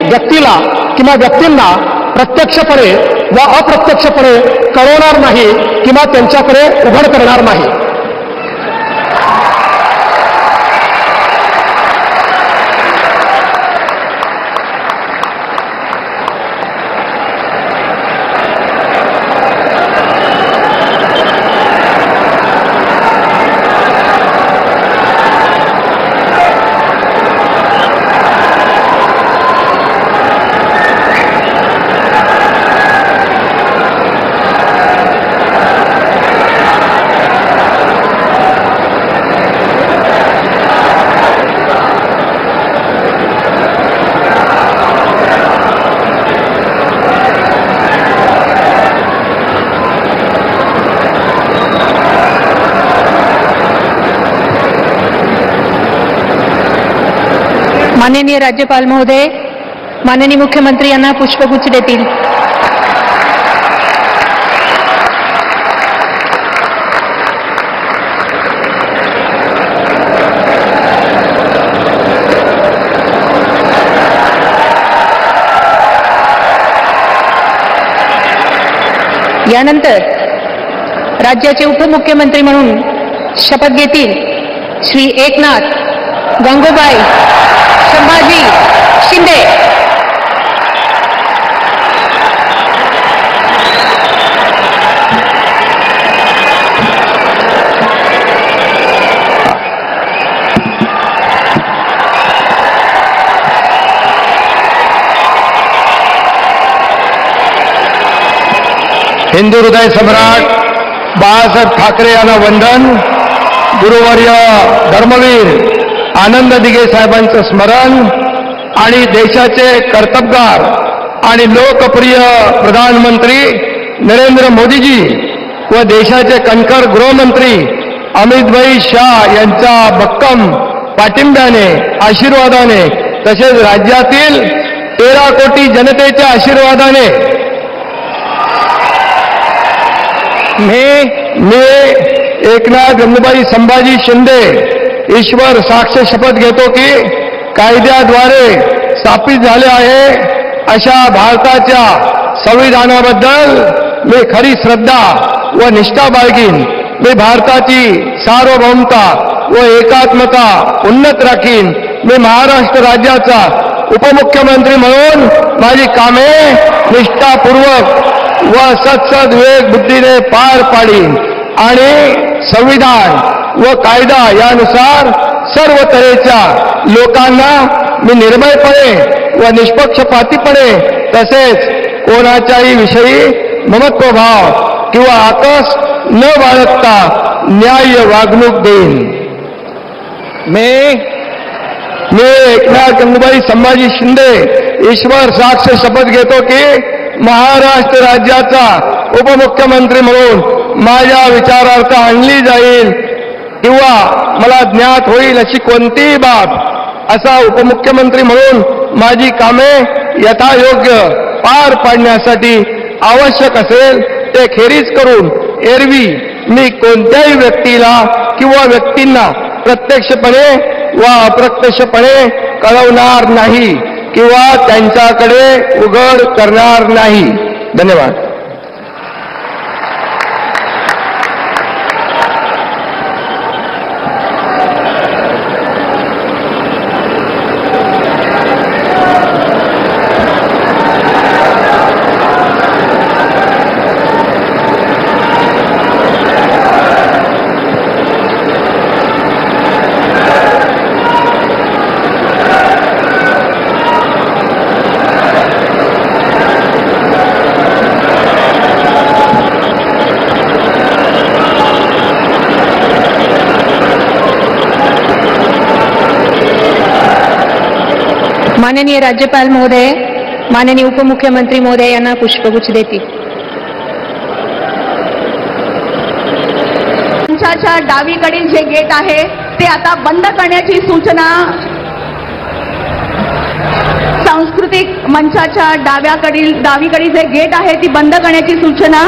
व्यक्तीला किंवा व्यक्तींना प्रत्यक्षपणे व अप्रत्यक्षपणे कळवणार नाही किंवा त्यांच्याकडे उघड करणार नाही. माननीय राज्यपाल महोदय, माननीय मुख्यमंत्री यांना पुष्पगुच्छ देतील. यानंतर राज्याचे उपमुख्यमंत्री म्हणून शपथ घेतील श्री एकनाथ गंगूबाई संभाजी शिंदे. हिंदू हृदय सम्राट बाळासाहेब ठाकरे यांना वंदन. गुरुवर्य धर्मवीर आनंद दिघे साहेबांचं स्मरण आणि देशाचे कर्तबगार आणि लोकप्रिय प्रधानमंत्री नरेंद्र मोदीजी व देशाचे कणखर गृहमंत्री अमितभाई शाह यांच्या भक्कम पाठिंब्याने आशीर्वादाने तसेच राज्यातील 13 कोटी जनतेच्या आशीर्वादाने मी एकनाथ गंगूबाई संभाजी शिंदे ईश्वर साक्ष शपथ घेतो की कायद्याद्वारे स्थापित झाले आहे अशा भारताच्या संविधानाबद्दल मी खरी श्रद्धा व निष्ठा बाळगीन. मी भारताची सार्वभौमता व एकात्मता उन्नत राखीन. मी महाराष्ट्र राज्याचा उपमुख्यमंत्री म्हणून माझी कामे निष्ठापूर्वक व सत्सद्विवेक बुद्धीने पार पाडीन आणि संविधान व कायदा यानुसार सर्व तऱ्हेच्या लोकांना मी निर्भयपणे व निष्पक्षपातीपणे तसेच कोणाच्याही विषयी ममत्वभाव किंवा आकस न बाळगता न्याय्य वागणूक देईन. मी एकनाथ गंगूबाई संभाजी शिंदे ईश्वर साक्ष शपथ घेतो की महाराष्ट्र राज्याचा उपमुख्यमंत्री म्हणून माझ्या विचारार्थ आणली जाईल किंवा मला ज्ञात होईल अशी कोणतीही बाब असा उपमुख्यमंत्री म्हणून माझी कामे यथायोग्य पार पाडण्यासाठी आवश्यक असेल ते खेरीज करून एरवी मी कोणत्याही व्यक्तीला किंवा व्यक्तींना प्रत्यक्षपणे व अप्रत्यक्षपणे कळवणार नाही किंवा त्यांच्याकडे उघड करणार नाही. धन्यवाद. माननीय राज्यपाल महोदय, माननीय उपमुख्यमंत्री महोदय यांना पुष्पगुच्छ देतील. मंचाच्या डावीकडील जे गेट आहे ते आता बंद करण्याची सूचना सांस्कृतिक मंचाच्या डावीकडील जे गेट आहे ती बंद करण्याची सूचना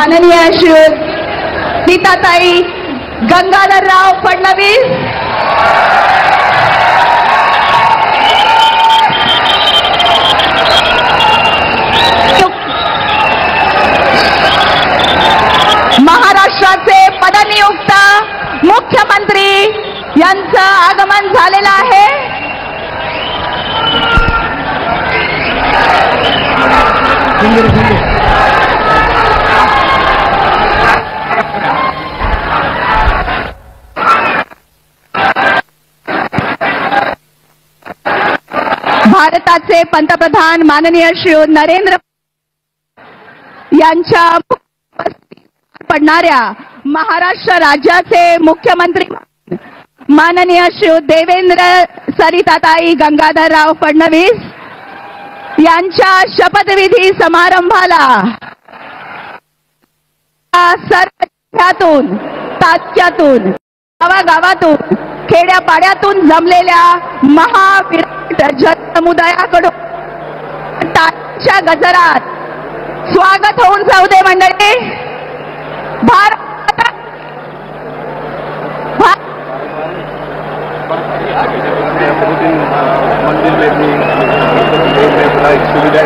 माननीय श्री सीताताई गंगाधरराव फडणवीस, महाराष्ट्राचे पदनियुक्त मुख्यमंत्री यांचं आगमन झालेलं आहे. भारताचे पंतप्रधान माननीय श्री नरेंद्र यांच्या पडणाऱ्या महाराष्ट्र राज्याचे मुख्यमंत्री माननीय श्री देवेंद्र सरिताताई गंगाधरराव फडणवीस यांच्या शपथविधी समारंभाला सर्व जिल्ह्यातून, तालुक्यातून, गावागावातून, खेड्यापाड्यातून जमलेल्या महाविराट जनसमुदायाकडून टाळ्यांच्या गजरात स्वागत होऊन जाऊ दे मंडळी. मंदिर में भी सुविधा